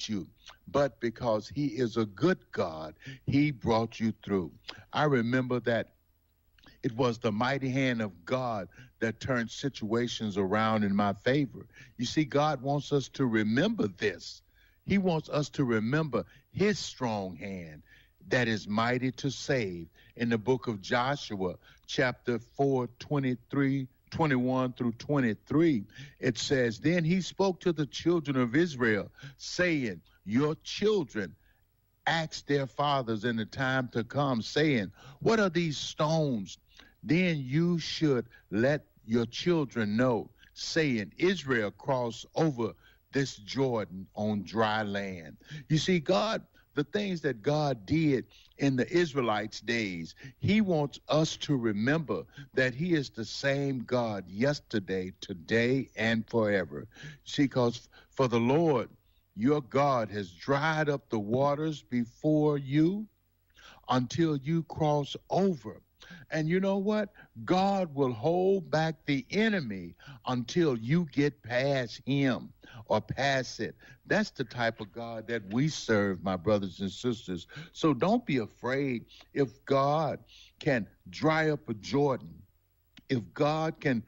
defeat you, but because he is a good God, he brought you through. I remember that it was the mighty hand of God that turned situations around in my favor. You see, God wants us to remember this. He wants us to remember his strong hand that is mighty to save. In the book of Joshua, chapter 4, 21 through 23, it says, "Then he spoke to the children of Israel, saying, your children ask their fathers in the time to come, saying, what are these stones? Then you should let your children know, saying, Israel crossed over this Jordan on dry land." You see, God, the things that God did in the Israelites' days, he wants us to remember that he is the same God yesterday, today, and forever. See, because for the Lord, your God has dried up the waters before you until you cross over. And you know what? God will hold back the enemy until you get past him or past it. That's the type of God that we serve, my brothers and sisters. So don't be afraid. If God can dry up a Jordan, if God can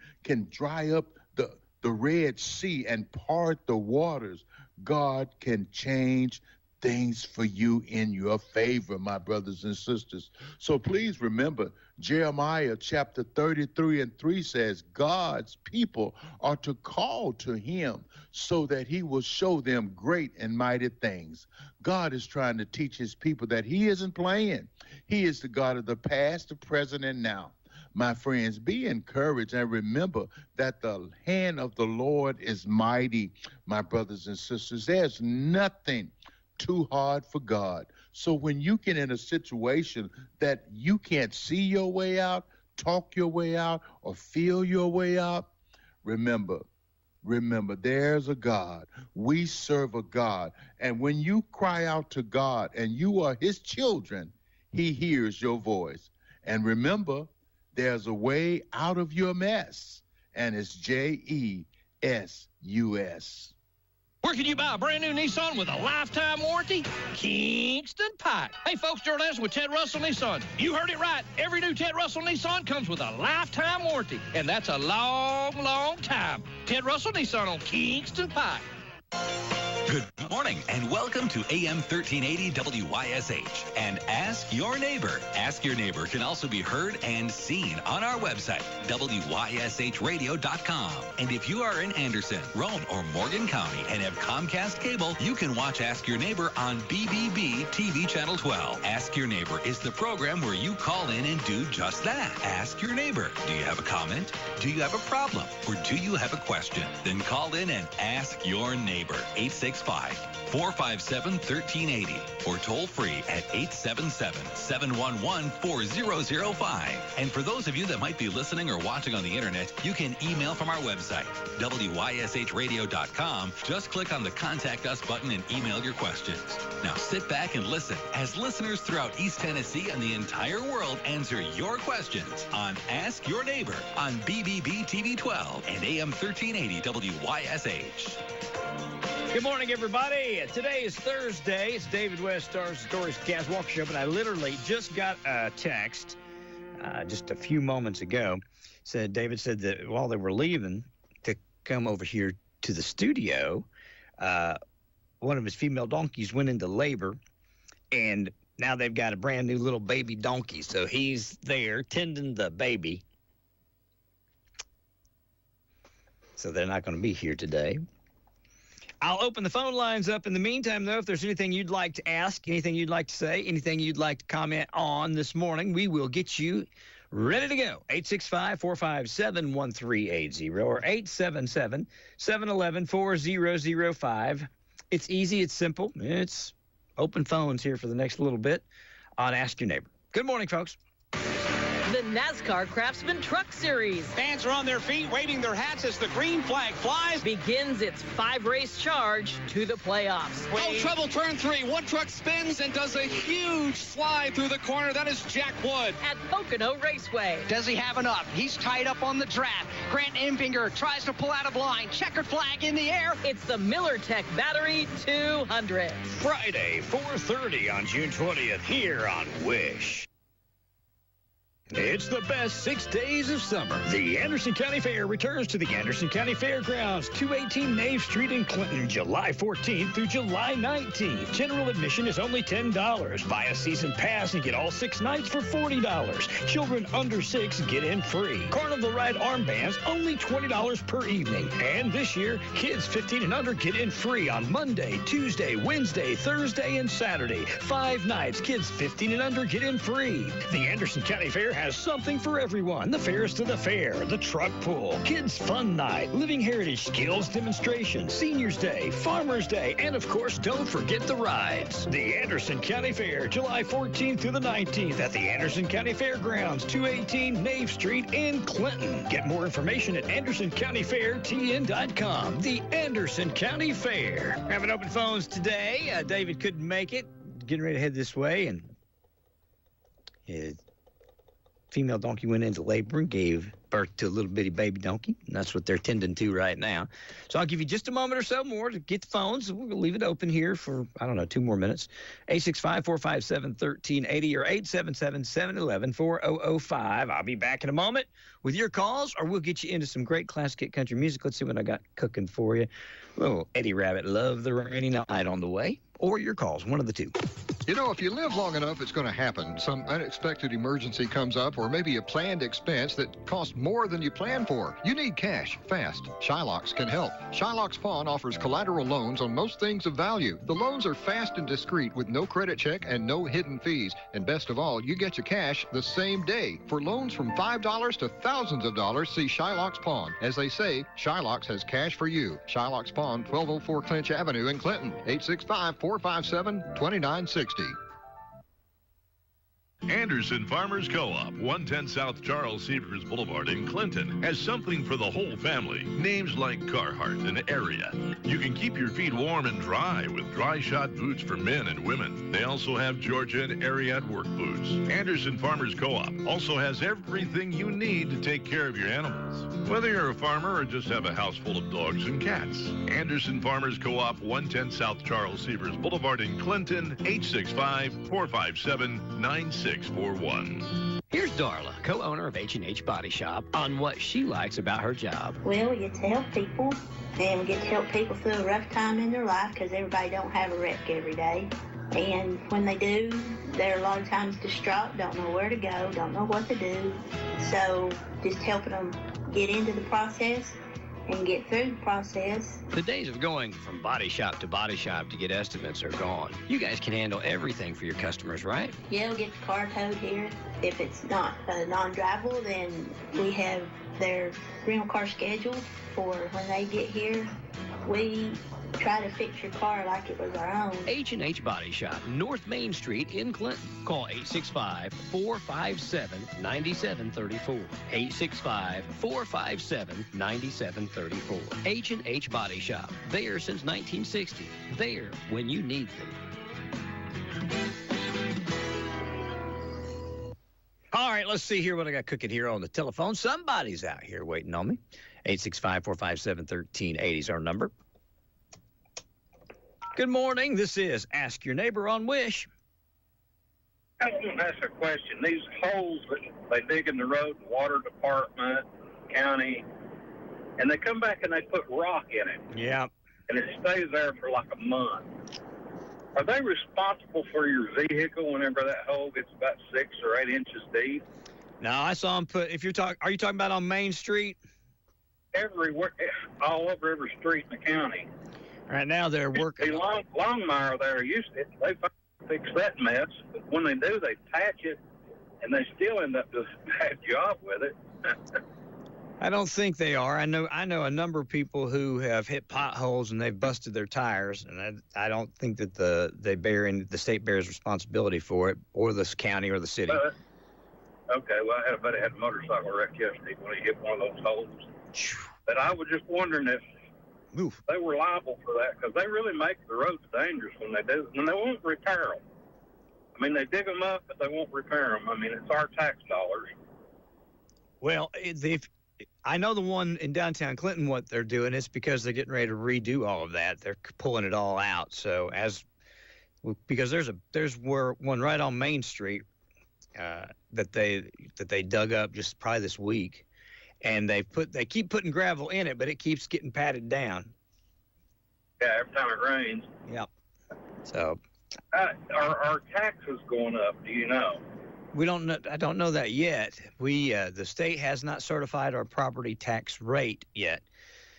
dry up the Red Sea and part the waters, God can change things for you in your favor, my brothers and sisters. So please remember, Jeremiah chapter 33:3 says, God's people are to call to him so that he will show them great and mighty things. God is trying to teach his people that he isn't playing. He is the God of the past, the present, and now. My friends, be encouraged and remember that the hand of the Lord is mighty, my brothers and sisters. There's nothing too hard for God. So when you get in a situation that you can't see your way out, talk your way out, or feel your way out, remember, there's a God. We serve a God. And when you cry out to God and you are his children, he hears your voice. And remember, there's a way out of your mess, and it's JESUS. Where can you buy a brand new Nissan with a lifetime warranty? Kingston Pike. Hey, folks, Gerald Anderson with Ted Russell Nissan. You heard it right. Every new Ted Russell Nissan comes with a lifetime warranty, and that's a long, long time. Ted Russell Nissan on Kingston Pike. Good morning and welcome to AM 1380 WYSH and Ask Your Neighbor. Ask Your Neighbor can also be heard and seen on our website, WYSHradio.com. And if you are in Anderson, Rome, or Morgan County and have Comcast cable, you can watch Ask Your Neighbor on BBB TV Channel 12. Ask Your Neighbor is the program where you call in and do just that. Ask Your Neighbor. Do you have a comment? Do you have a problem? Or do you have a question? Then call in and ask your neighbor. 865-457-1380 or toll free at 877-711-4005. And for those of you that might be listening or watching on the internet, you can email from our website, WYSHradio.com. Just click on the Contact Us button and email your questions. Now sit back and listen as listeners throughout East Tennessee and the entire world answer your questions on Ask Your Neighbor on BBB TV 12 and AM 1380 WYSH. Good morning, everybody. Today is Thursday. It's David West, Stars, Stories, Cast Walker Show, and I literally just got a text just a few moments ago. David said that while they were leaving to come over here to the studio, one of his female donkeys went into labor, and now they've got a brand new little baby donkey. So he's there tending the baby. So they're not going to be here today. I'll open the phone lines up in the meantime, though. If there's anything you'd like to ask, anything you'd like to say, anything you'd like to comment on this morning, we will get you ready to go. 865-457-1380 or 877-711-4005. It's easy. It's simple. It's open phones here for the next little bit on Ask Your Neighbor. Good morning, folks. The NASCAR Craftsman Truck Series. Fans are on their feet, waving their hats as the green flag flies. Begins its 5-race charge to the playoffs. Oh, trouble, turn 3. One truck spins and does a huge slide through the corner. That is Jack Wood. At Pocono Raceway. Does he have enough? He's tied up on the draft. Grant Imbinger tries to pull out of line. Checkered flag in the air. It's the Miller Tech Battery 200. Friday, 4:30 on June 20th here on WYSH. It's the best 6 days of summer. The Anderson County Fair returns to the Anderson County Fairgrounds, 218 Nave Street in Clinton, July 14th through July 19th. General admission is only $10. Buy a season pass and get all 6 nights for $40. Children under 6 get in free. Carnival ride armbands, only $20 per evening. And this year, kids 15 and under get in free on Monday, Tuesday, Wednesday, Thursday, and Saturday. 5 nights, kids 15 and under get in free. The Anderson County Fair has something for everyone. The Fairs to the Fair, the Truck Pool, Kids Fun Night, Living Heritage Skills Demonstration, Seniors Day, Farmers Day, and of course, don't forget the rides. The Anderson County Fair, July 14th through the 19th at the Anderson County Fairgrounds, 218 Nave Street in Clinton. Get more information at AndersonCountyFairTN.com. The Anderson County Fair. Having open phones today. David couldn't make it. Getting ready to head this way, and his female donkey went into labor and gave birth to a little bitty baby donkey, and that's what they're tending to right now. So I'll give you just a moment or so more to get the phones. We'll leave it open here for, 2 more minutes. 865-457-1380 or 877-711-4005. I'll be back in a moment with your calls, or we'll get you into some great classic hit country music. Let's see what I got cooking for you. Oh, Eddie Rabbit, Love the Rainy Night on the way, or your calls, one of the two. You know, if you live long enough, it's going to happen. Some unexpected emergency comes up, or maybe a planned expense that costs more than you planned for. You need cash, fast. Shylocks can help. Shylocks Pawn offers collateral loans on most things of value. The loans are fast and discreet with no credit check and no hidden fees. And best of all, you get your cash the same day. For loans from $5 to thousands of dollars, see Shylocks Pawn. As they say, Shylocks has cash for you. Shylocks Pawn, 1204 Clinch Avenue in Clinton, 865-457-2960. Anderson Farmers Co-op, 110 South Charles Severs Boulevard in Clinton, has something for the whole family. Names like Carhartt and Area. You can keep your feet warm and dry with dry shot boots for men and women. They also have Georgia and Ariat work boots. Anderson Farmers Co-op also has everything you need to take care of your animals. Whether you're a farmer or just have a house full of dogs and cats. Anderson Farmers Co-op, 110 South Charles Severs Boulevard in Clinton, 865-457-9641. Here's Darla, co-owner of H&H Body Shop, on what she likes about her job. Well, we get to help people, and we get to help people through a rough time in their life because everybody don't have a wreck every day. And when they do, they're a lot of times distraught, don't know where to go, don't know what to do. So just helping them get into the process and get through the process. The days of going from body shop to get estimates are gone. You guys can handle everything for your customers, right? Yeah, we'll get the car towed here. If it's not non-drivable, then we have their rental car scheduled for when they get here. We try to fix your car like it was our own. H&H Body Shop, North Main Street in Clinton. Call 865-457-9734. 865-457-9734. H&H Body Shop. There since 1960. There when you need them. All right, let's see here what I got cooking here on the telephone. Somebody's out here waiting on me. 865-457-1380 is our number. Good morning. This is Ask Your Neighbor on WYSH. I was going to ask a question. These holes that they dig in the road, water department, county, and they come back and they put rock in it. Yeah. And it stays there for like a month. Are they responsible for your vehicle whenever that hole gets about 6 or 8 inches deep? No, I saw them put, are you talking about on Main Street? Everywhere, all over every street in the county. Right now they're working. The Longmire there they fix that mess, but when they do, they patch it, and they still end up doing a bad job with it. I don't think they are. I know a number of people who have hit potholes and they've busted their tires, and I don't think that the state bears responsibility for it, or the county or the city. Okay, well, I had a buddy had a motorcycle wreck yesterday when he hit one of those holes. But I was just wondering if they were liable for that, because they really make the roads dangerous when they do, when they won't repair them. I mean, they dig them up, but they won't repair them. I mean, it's our tax dollars. Well, I know the one in downtown Clinton, what they're doing is because they're getting ready to redo all of that. They're pulling it all out. So because there's one right on Main Street that they dug up just probably this week, and they keep putting gravel in it, but it keeps getting patted down. Yeah, every time it rains. Yep. So are taxes going up? Do you know? We don't know. I don't know that yet. The state has not certified our property tax rate yet.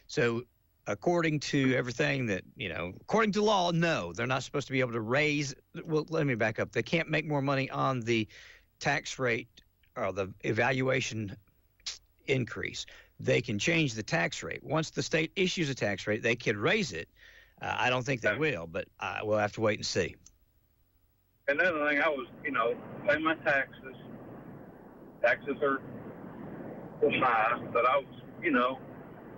So according to everything that, according to law, no, they're not supposed to be able to raise. Well, let me back up. They can't make more money on the tax rate or the evaluation increase. They can change the tax rate. Once the state issues a tax rate, they can raise it. I don't think they will, but we'll have to wait and see. Another thing, I was, pay my taxes. Taxes are high, but I was,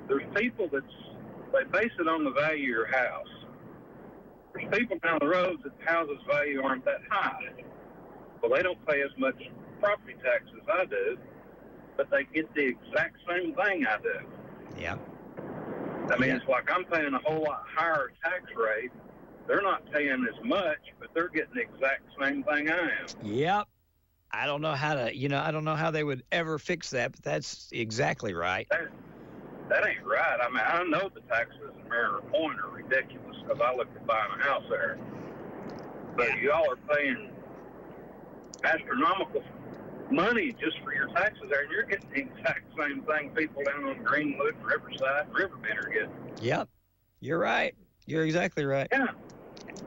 there's people they base it on the value of your house. There's people down the road that houses' value aren't that high. Well, they don't pay as much property tax as I do, but they get the exact same thing I do. Yeah. I mean, it's like I'm paying a whole lot higher tax rate. They're not paying as much, but they're getting the exact same thing I am. Yep. I don't know how I don't know how they would ever fix that, but that's exactly right. That ain't right. I mean, I know the taxes in Mariner Point are ridiculous because I looked at buying a house there. But y'all are paying astronomical money just for your taxes there, and you're getting the exact same thing people down on Greenwood, Riverside, Riverbend are getting. Yep. You're right. You're exactly right. Yeah.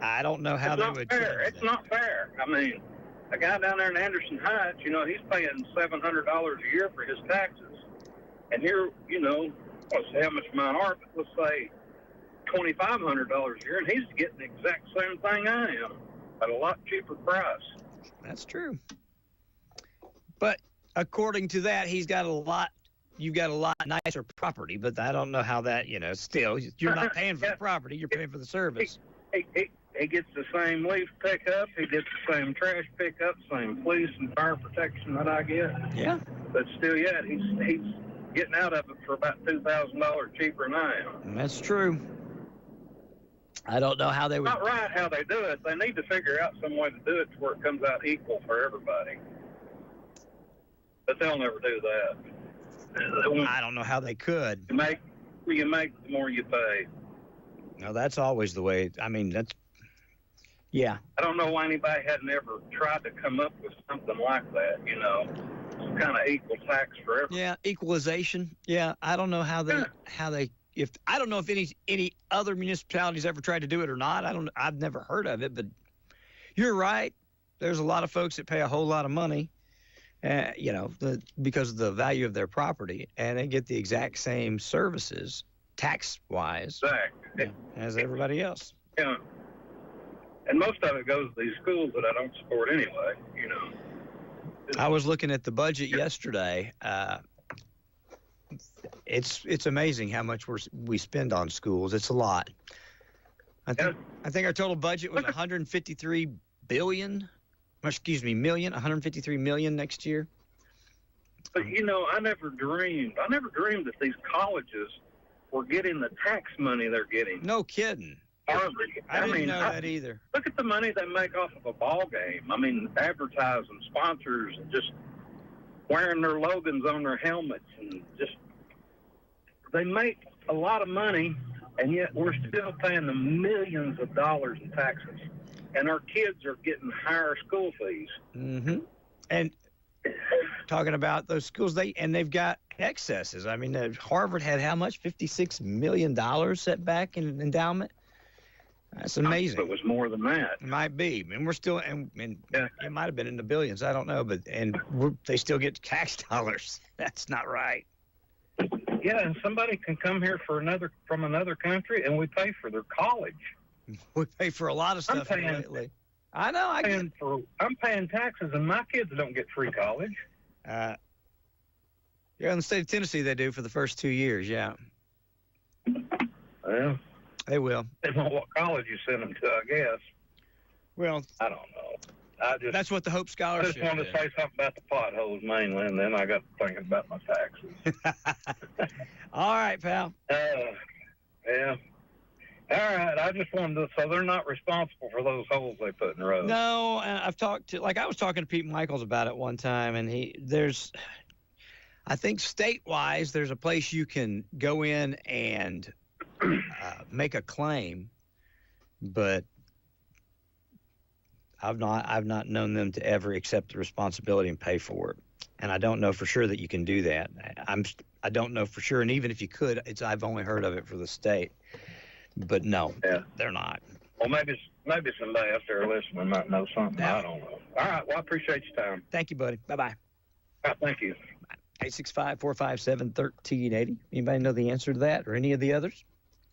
I don't know how they would. It's not fair. I mean, a guy down there in Anderson Heights, he's paying $700 a year for his taxes. And here, let's say how much mine are, but let's say $2,500 a year, and he's getting the exact same thing I am at a lot cheaper price. That's true. But according to that, you've got a lot nicer property, but I don't know how that, still, you're not paying for the property, you're paying for the service. He gets the same leaf pickup, he gets the same trash pickup, same police and fire protection that I get. Yeah. But still, yet he's getting out of it for about $2,000 cheaper than I am. That's true. I don't know how they would. It's not right how they do it. They need to figure out some way to do it to where it comes out equal for everybody. But they'll never do that. I don't know how they could. You make, the more you pay. No, that's always the way. I mean, yeah. I don't know why anybody hadn't ever tried to come up with something like that, Some kind of equal tax for everyone. Yeah, equalization. Yeah, I don't know how they, I don't know if any other municipalities ever tried to do it or not. I've never heard of it, but you're right. There's a lot of folks that pay a whole lot of money. Because of the value of their property, and they get the exact same services, tax-wise, as everybody else. Yeah. And most of it goes to these schools that I don't support anyway, I was looking at the budget yesterday. It's amazing how much we spend on schools. It's a lot. I think our total budget was $153 million next year. But I never dreamed that these colleges were getting the tax money they're getting. No kidding. Harvard. I didn't know that either. Look at the money they make off of a ball game. I mean, advertising, sponsors, just wearing their logos on their helmets, and they make a lot of money, and yet we're still paying them millions of dollars in taxes. And our kids are getting higher school fees. Mm-hmm. And talking about those schools, they've got excesses. I mean, Harvard had how much? $56 million set back in endowment. That's amazing. It was more than that. It might be, and we're still, and it might have been in the billions. I don't know, but they still get tax dollars. That's not right. Yeah, and somebody can come here from another country, and we pay for their college. We pay for a lot of stuff lately. I know. I'm paying taxes, and my kids don't get free college. Yeah, in the state of Tennessee, they do for the first 2 years, yeah. Well, they will. Depends on what college you send them to, I guess. Well, I don't know. That's what the Hope Scholarship I just wanted to say something about the potholes mainly, and then I got thinking about my taxes. All right, pal. Yeah. All right, I just wanted to, so they're not responsible for those holes they put in the road. No, and I was talking to Pete Michaels about it one time, and I think state-wise, there's a place you can go in and make a claim, but I've not known them to ever accept the responsibility and pay for it. And I don't know for sure that you can do that. I don't know for sure, and even if you could, I've only heard of it for the state. But no, they're not. Well, maybe somebody out there listening might know something. I don't know. All right. Well, I appreciate your time. Thank you, buddy. Bye-bye. All right, thank you. 865-457-1380. Anybody know the answer to that or any of the others?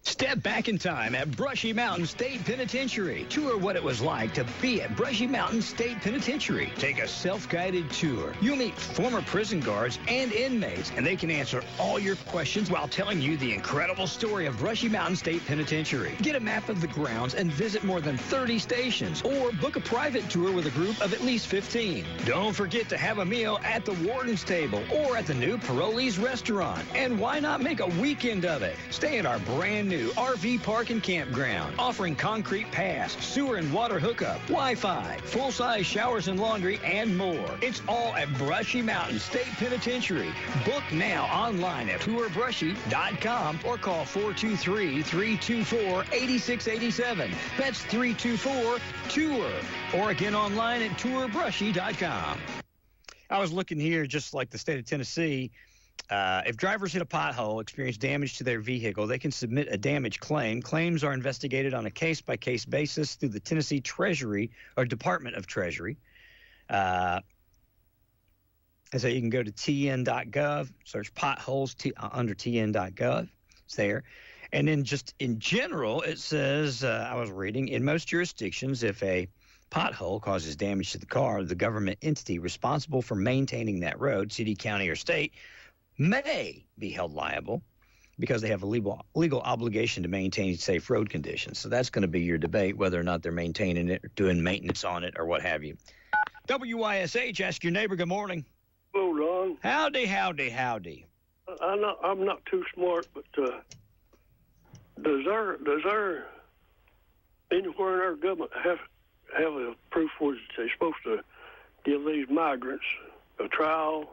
Step back in time at Brushy Mountain State Penitentiary. Tour what it was like to be at Brushy Mountain State Penitentiary. Take a self-guided tour. You'll meet former prison guards and inmates, and they can answer all your questions while telling you the incredible story of Brushy Mountain State Penitentiary. Get a map of the grounds and visit more than 30 stations, or book a private tour with a group of at least 15. Don't forget to have a meal at the warden's table or at the new Parolee's restaurant. And why not make a weekend of it? Stay at our brand new RV park and campground, offering concrete pass, sewer and water hookup, Wi-Fi, full-size showers and laundry, and more. It's all at Brushy Mountain State Penitentiary. Book now online at tourbrushy.com or call 423-324-8687. That's 324-TOUR. Or again online at tourbrushy.com. I was looking here, just like the state of Tennessee. If drivers hit a pothole, experience damage to their vehicle, they can submit a damage claim. Claims are investigated on a case-by-case basis through the Tennessee Treasury or Department of Treasury. And so you can go to tn.gov, search potholes under tn.gov. It's there. And then just in general, it says, I was reading, in most jurisdictions, if a pothole causes damage to the car, the government entity responsible for maintaining that road, city, county, or state, may be held liable because they have a legal obligation to maintain safe road conditions. So that's going to be your debate, whether or not they're maintaining it or doing maintenance on it or what have you. WYSH, ask your neighbor, good morning. Hello, Ron. Howdy, howdy, howdy. I'm not too smart, but does our anywhere in our government have a proof where they're supposed to give these migrants a trial,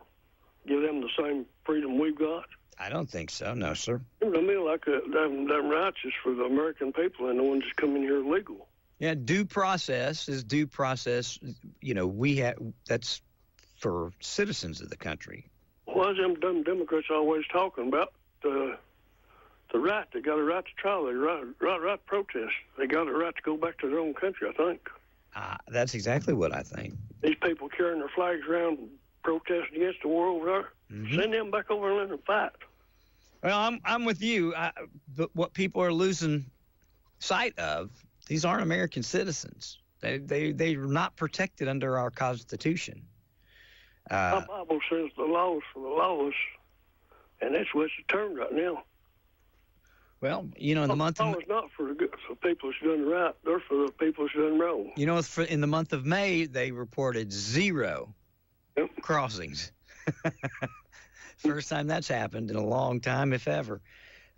give them the same freedom we've got? I don't think so, no, sir. I mean, like them rights is for the American people and the ones that come in here illegal. Yeah, due process is due process. You know, that's for citizens of the country. Why is them dumb Democrats always talking about the right? They got a right to trial. They right to protest. They got a right to go back to their own country, I think. That's exactly what I think. These people carrying their flags around protesting against the war over there, send them back over and let them fight. Well, I'm with you. But what people are losing sight of, these aren't American citizens. They're not protected under our Constitution. My Bible says the law is for the lawless, and that's what it's termed right now. Well, you know, in the month of... The law is not for people who's doing right. They're for the people who's doing wrong. You know, in the month of May, they reported 0 crossings. First time that's happened in a long time, if ever.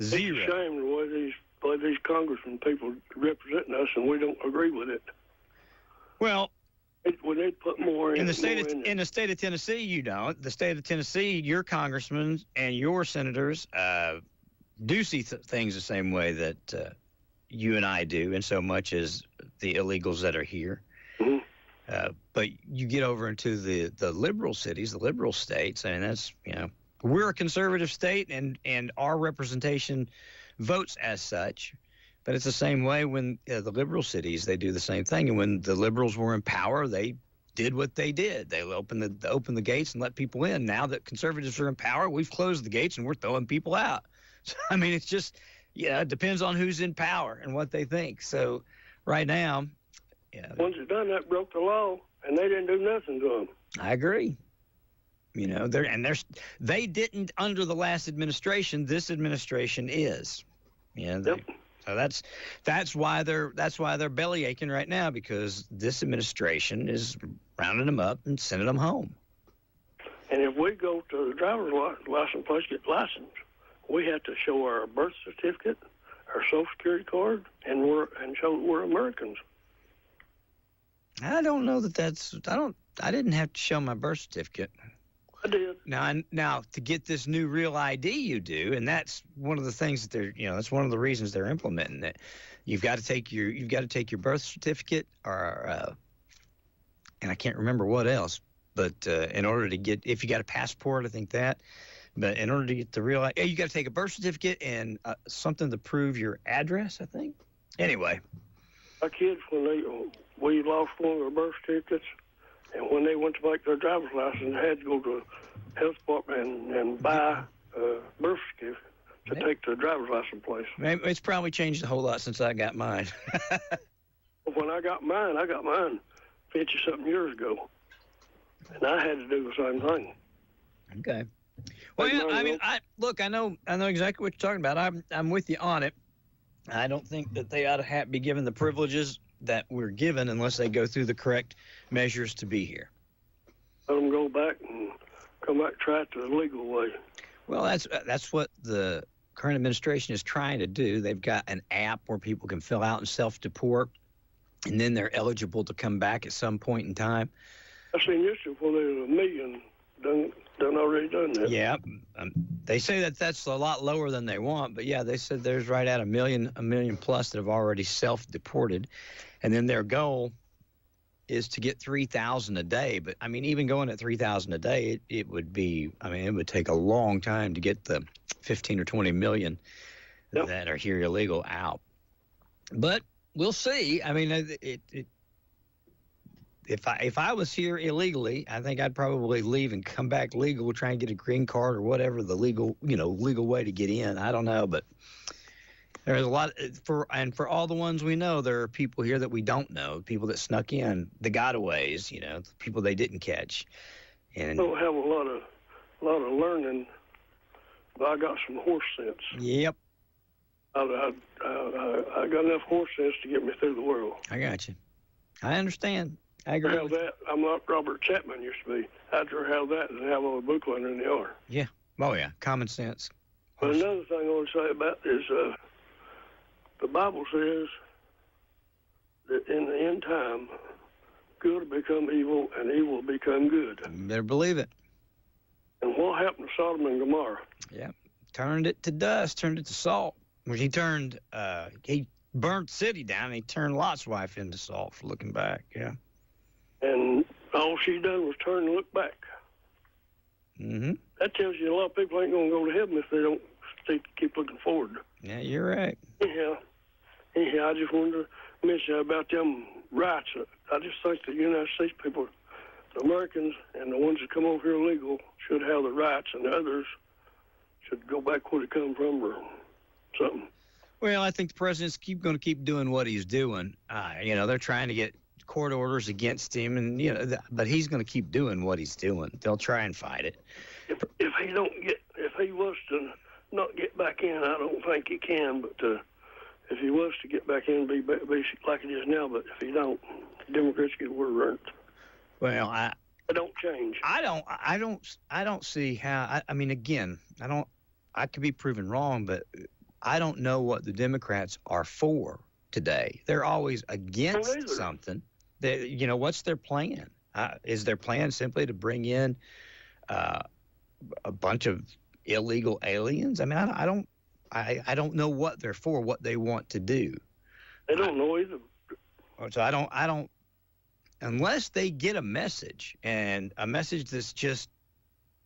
0. It's a shame the way these congressmen people representing us, and we don't agree with it. Well, we need to put more in the state of Tennessee. You don't. The state of Tennessee, your congressmen and your senators do see things the same way that you and I do, in so much as the illegals that are here. But you get over into the liberal cities, the liberal states, and that's, you know, we're a conservative state, and our representation votes as such. But it's the same way when the liberal cities, they do the same thing. And when the liberals were in power, they did what they did. They opened the gates and let people in. Now that conservatives are in power, we've closed the gates and we're throwing people out. So, I mean, it's just, it depends on who's in power and what they think. So right now, ones that done that broke the law, and they didn't do nothing to them. I agree. You know, they didn't under the last administration. This administration is. Yeah. You know, so that's why they're belly aching right now, because this administration is rounding them up and sending them home. And if we go to the driver's license place, get licensed, we have to show our birth certificate, our Social Security card, and show that we're Americans. I don't know I didn't have to show my birth certificate. I did. Now to get this new Real ID, you do, and that's one of the things that that's one of the reasons they're implementing it. You've got to take your birth certificate, or and I can't remember what else, but in order to get, if you got a passport, I think that. But in order to get the Real ID, you got to take a birth certificate and something to prove your address, I think. Anyway, our kids, we lost one of our birth certificates. And when they went to make their driver's license, they had to go to the health department and buy a birth certificate to take to the driver's license place. It's probably changed a whole lot since I got mine. When I got mine 50-something years ago. And I had to do the same thing. Okay. Well, yeah, I mean, I know exactly what you're talking about. I'm with you on it. I don't think that they ought to be given the privileges that we're given unless they go through the correct measures to be here. Let them go back and come back, try it the legal way. Well, that's what the current administration is trying to do. They've got an app where people can fill out and self-deport, and then they're eligible to come back at some point in time. I've seen this before. There's 1 million already done that. Yeah, they say that's a lot lower than they want, but yeah, they said there's right at a million plus that have already self-deported, and then their goal is to get 3,000 a day. But I mean, even going at 3,000 a day, it would take a long time to get the 15 or 20 million that are here illegal out. But we'll see. I mean, if I was here illegally, I think I'd probably leave and come back legal, try and get a green card or whatever the legal way to get in. I don't know, but there's a lot for all the ones we know, there are people here that we don't know, people that snuck in, the gotaways, the people they didn't catch. And I don't have a lot of learning, but I got some horse sense. Yep. I got enough horse sense to get me through the world. I got you. I understand. I agree. Have that. I'm not Robert Chapman used to be. I'd rather have that than have all the bookletter in the yard. Yeah. Oh, yeah. Common sense. But another thing I want to say about is the Bible says that in the end time, good will become evil and evil will become good. You better believe it. And what happened to Sodom and Gomorrah? Yeah. Turned it to dust, turned it to salt. When he burnt the city down, and he turned Lot's wife into salt for looking back. Yeah. And all she done was turn and look back. Mm-hmm. That tells you a lot of people ain't going to go to heaven if they don't keep looking forward. Yeah, you're right. Anyhow, I just wanted to mention about them rights. I just think the United States people, the Americans and the ones that come over here illegal, should have the rights, and the others should go back where they come from or something. Well, I think the president's going to keep doing what he's doing. They're trying to get court orders against him, and but he's going to keep doing what he's doing. They'll try and fight it. If he was to not get back in, I don't think he can. But if he was to get back in, be like it is now. But if he don't, the Democrats get word burnt. Well, I don't change. I don't see how. I mean, again, I could be proven wrong, but I don't know what the Democrats are for today. They're always against something. What's their plan? Is their plan simply to bring in a bunch of illegal aliens? I mean, I don't know what they're for, what they want to do. They don't know either. So I don't, unless they get a message, and a message that's just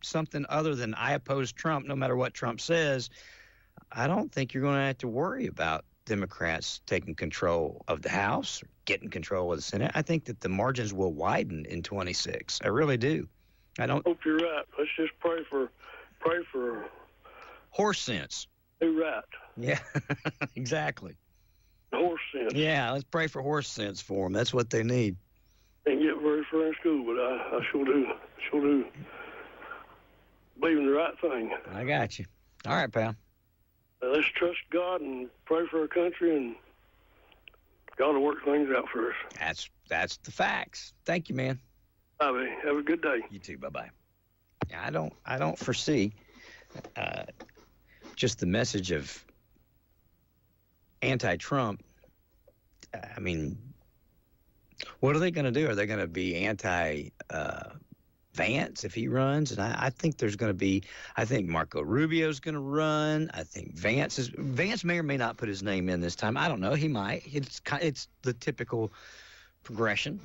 something other than I oppose Trump, no matter what Trump says, I don't think you're going to have to worry about Democrats taking control of the House, or getting control of the Senate. I think that the margins will widen in 26. I really do. I hope you're right. Let's just pray for horse sense. You're right. Yeah, exactly. Horse sense. Yeah, let's pray for horse sense for them. That's what they need. Didn't get very far in school, but I sure do believe in the right thing. I got you. All right, pal. Let's trust God and pray for our country, and God will work things out for us. That's the facts. Thank you, man. Bye, have a good day. You too. Bye-bye. I don't foresee just the message of anti-Trump. I mean, what are they going to do? Are they going to be anti-Vance if he runs? And I think there's going to be. I think Marco Rubio's going to run. I think Vance may or may not put his name in this time. I don't know. He might. It's the typical progression.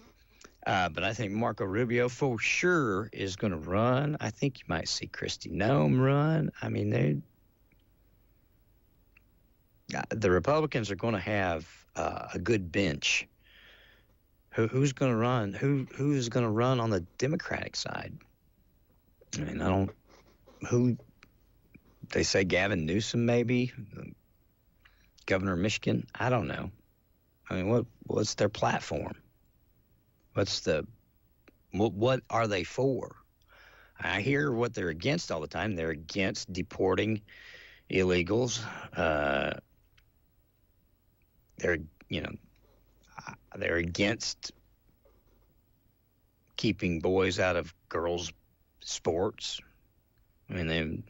But I think Marco Rubio for sure is going to run. I think you might see Kristi Noem run. I mean, the Republicans are going to have a good bench. Who's going to run? Who's going to run on the Democratic side? I mean, who they say Gavin Newsom maybe, governor of Michigan. I don't know. I mean, what's their platform? What are they for? I hear what they're against all the time. They're against deporting illegals. They're against keeping boys out of girls' sports. I mean,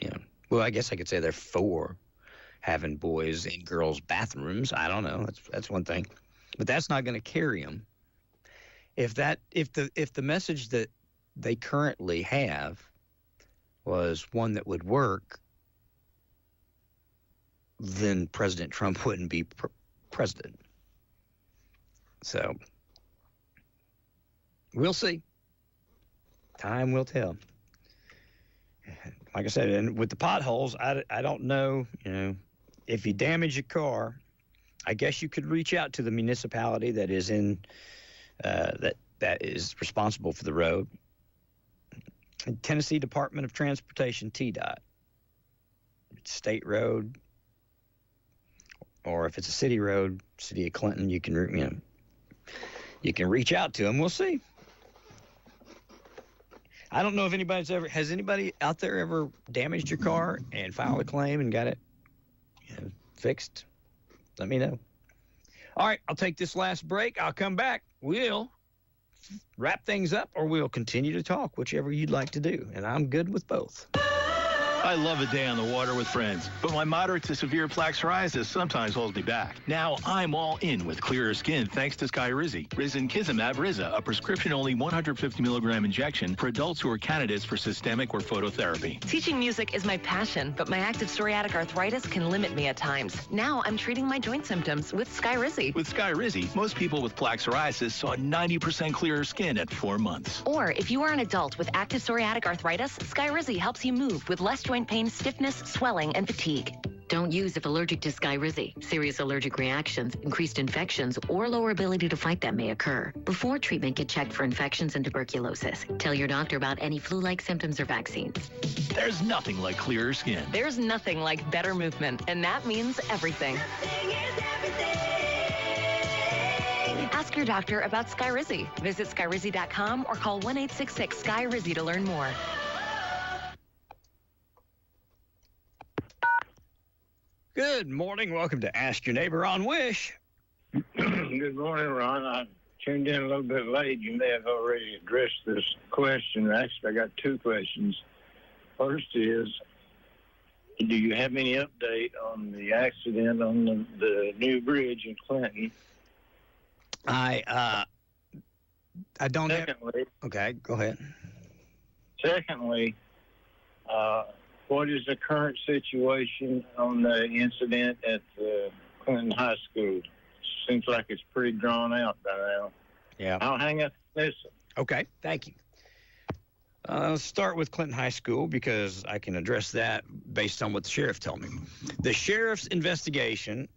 well, I guess I could say they're for having boys in girls' bathrooms. I don't know. That's one thing, but that's not going to carry them. If the message that they currently have was one that would work, then President Trump wouldn't be president. So we'll see. Time will tell. Like I said, and with the potholes, I don't know. If you damage your car, I guess you could reach out to the municipality that is in. That is responsible for the road. Tennessee Department of Transportation, TDOT. State road, or if it's a city road, City of Clinton, you can reach out to them. We'll see. I don't know if has anybody out there ever damaged your car and filed a claim and got it fixed? Let me know. All right, I'll take this last break. I'll come back. We'll wrap things up, or we'll continue to talk, whichever you'd like to do. And I'm good with both. I love a day on the water with friends, but my moderate to severe plaque psoriasis sometimes holds me back. Now I'm all in with clearer skin thanks to Skyrizi. Risankizumab Riza, a prescription-only 150 milligram injection for adults who are candidates for systemic or phototherapy. Teaching music is my passion, but my active psoriatic arthritis can limit me at times. Now I'm treating my joint symptoms with Skyrizi. With Skyrizi, most people with plaque psoriasis saw 90% clearer skin at 4 months. Or if you are an adult with active psoriatic arthritis, Skyrizi helps you move with less joint pain, stiffness, swelling, and fatigue. Don't use if allergic to Skyrizi. Serious allergic reactions, increased infections, or lower ability to fight them may occur. Before treatment, get checked for infections and tuberculosis. Tell your doctor about any flu-like symptoms or vaccines. There's nothing like clearer skin. There's nothing like better movement, and that means everything. Ask your doctor about Skyrizi. Visit Skyrizi.com or call 1-866-SKY-RIZZI to learn more. Good morning. Welcome to Ask Your Neighbor on WYSH. Good morning, Ron. I tuned in a little bit late. You may have already addressed this question. Actually, I got two questions. First is, do you have any update on the accident on the new bridge in Clinton? I don't Secondly, Okay, go ahead. Secondly, what is the current situation on the incident at the Clinton High School? Seems like it's pretty drawn out by now. Yeah. I'll hang up and listen. Okay, thank you. Let's start with Clinton High School because I can address that based on what the sheriff told me. The sheriff's investigation,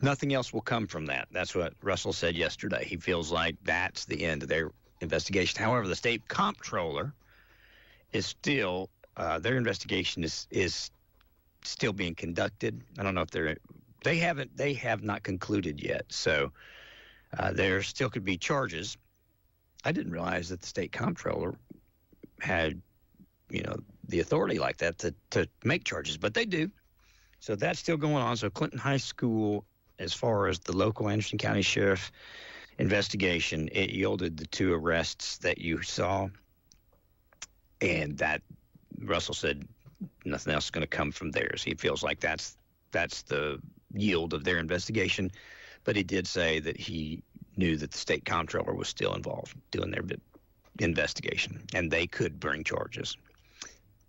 nothing else will come from that. That's what Russell said yesterday. He feels like that's the end of their investigation. However, the state comptroller is still, their investigation is still being conducted. I don't know if they have not concluded yet. So there still could be charges. I didn't realize that the state comptroller had, the authority like that to make charges, but they do. So that's still going on. So Clinton High School, as far as the local Anderson County Sheriff investigation, it yielded the 2 arrests that you saw, and that Russell said nothing else is going to come from theirs. He feels like that's the yield of their investigation, but he did say that he knew that the state comptroller was still involved doing their investigation, and they could bring charges.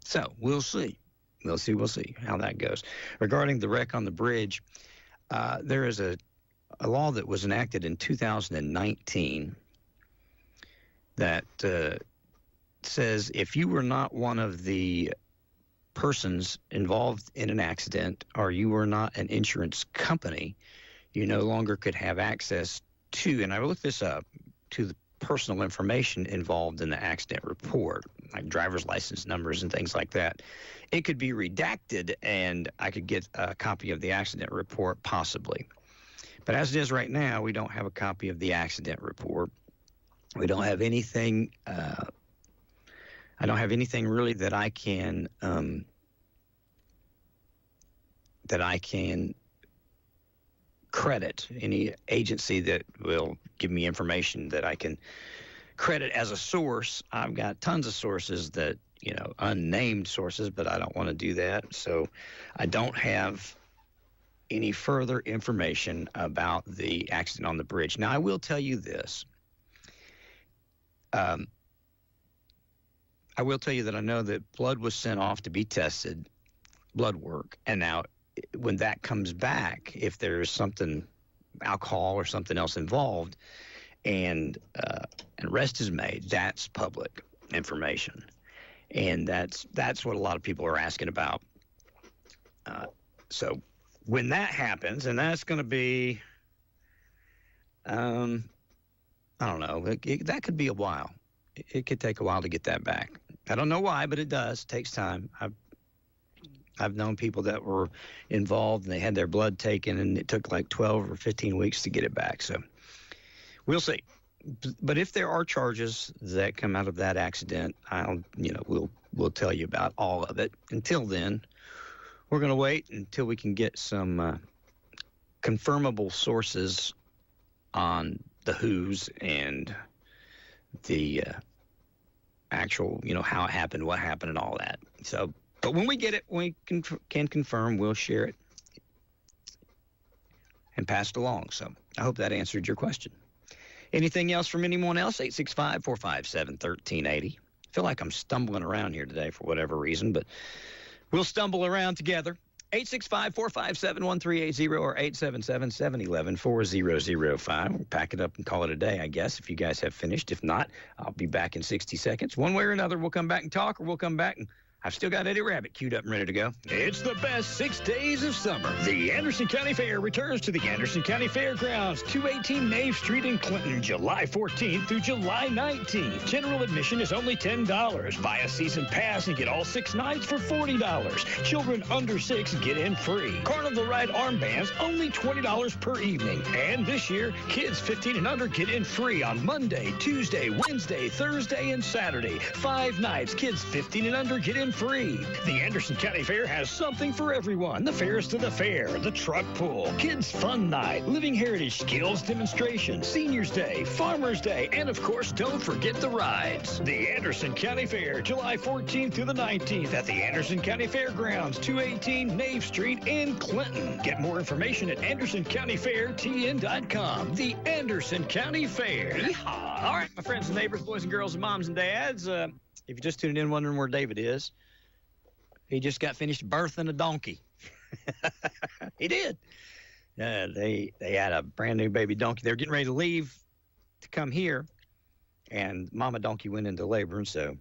So we'll see. We'll see how that goes. Regarding the wreck on the bridge, there is a law that was enacted in 2019 that says if you were not one of the persons involved in an accident, or you were not an insurance company, you no longer could have access to, and I looked this up, to the personal information involved in the accident report, like driver's license numbers and things like that. It could be redacted, and I could get a copy of the accident report possibly. But as it is right now, we don't have a copy of the accident report. We don't have anything. I don't have anything really that I can credit, any agency that will give me information that I can credit as a source. I've got tons of sources that, unnamed sources, but I don't want to do that. So I don't have any further information about the accident on the bridge. Now, I will tell you this. I will tell you that I know that blood was sent off to be tested, blood work, and now when that comes back, if there's something, alcohol or something else involved, and an arrest is made, that's public information, and that's what a lot of people are asking about. So when that happens, and that's going to be, I don't know, that could be a while. It could take a while to get that back. I don't know why, but it does. It takes time. I've known people that were involved, and they had their blood taken, and it took like 12 or 15 weeks to get it back. So we'll see. But if there are charges that come out of that accident, we'll tell you about all of it. Until then, we're going to wait until we can get some confirmable sources on the who's and the actual, how it happened, what happened, and all that. So, but when we get it, we can confirm, we'll share it and pass it along. So I hope that answered your question. Anything else from anyone else? 865-457-1380. I feel like I'm stumbling around here today for whatever reason, but we'll stumble around together. 865-457-1380 or 877-711-4005. We'll pack it up and call it a day, I guess, if you guys have finished. If not, I'll be back in 60 seconds. One way or another, we'll come back and talk, or we'll come back and I've still got Eddie Rabbit queued up and ready to go. It's the best 6 days of summer. The Anderson County Fair returns to the Anderson County Fairgrounds, 218 Nave Street in Clinton, July 14th through July 19th. General admission is only $10. Buy a season pass and get all 6 nights for $40. Children under 6 get in free. Carnival ride armbands, only $20 per evening. And this year, kids 15 and under get in free on Monday, Tuesday, Wednesday, Thursday, and Saturday. 5 nights, kids 15 and under get in free. The Anderson County Fair has something for everyone. The Fairs to the Fair, the Truck Pull, Kids Fun Night, Living Heritage Skills Demonstration, Seniors Day, Farmers Day, and of course, don't forget the rides. The Anderson County Fair, July 14th through the 19th at the Anderson County Fairgrounds, 218 Nave Street in Clinton. Get more information at AndersonCountyFairTN.com. The Anderson County Fair. Yeehaw. All right, my friends and neighbors, boys and girls, and moms and dads, if you just tuned in wondering where David is, he just got finished birthing a donkey. He did. They had a brand new baby donkey. They were getting ready to leave to come here, and Mama Donkey went into labor, and so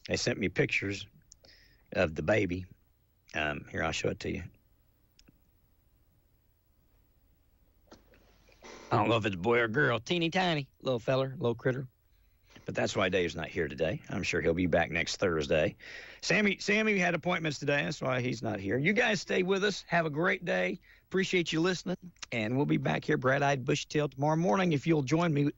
they sent me pictures of the baby. Here, I'll show it to you. I don't know if it's a boy or girl. Teeny tiny little feller, little critter. But that's why Dave's not here today. I'm sure he'll be back next Thursday. Sammy had appointments today. That's why he's not here. You guys stay with us. Have a great day. Appreciate you listening. And we'll be back here, bright-eyed, bushy-tailed, tomorrow morning if you'll join me.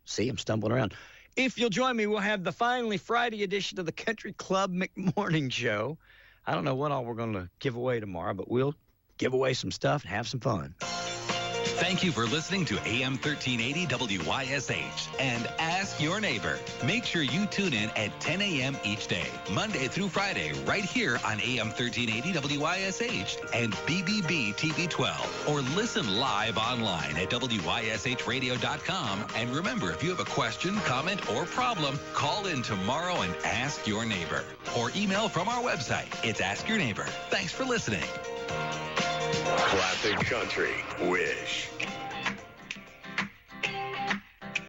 See, I'm stumbling around. If you'll join me, we'll have the finally Friday edition of the Country Club McMorning Show. I don't know what all we're going to give away tomorrow, but we'll give away some stuff and have some fun. Thank you for listening to AM 1380 WYSH and Ask Your Neighbor. Make sure you tune in at 10 a.m. each day, Monday through Friday, right here on AM 1380 WYSH and BBB TV 12. Or listen live online at WYSHradio.com. And remember, if you have a question, comment, or problem, call in tomorrow and ask your neighbor. Or email from our website. It's Ask Your Neighbor. Thanks for listening. Classic Country, WYSH.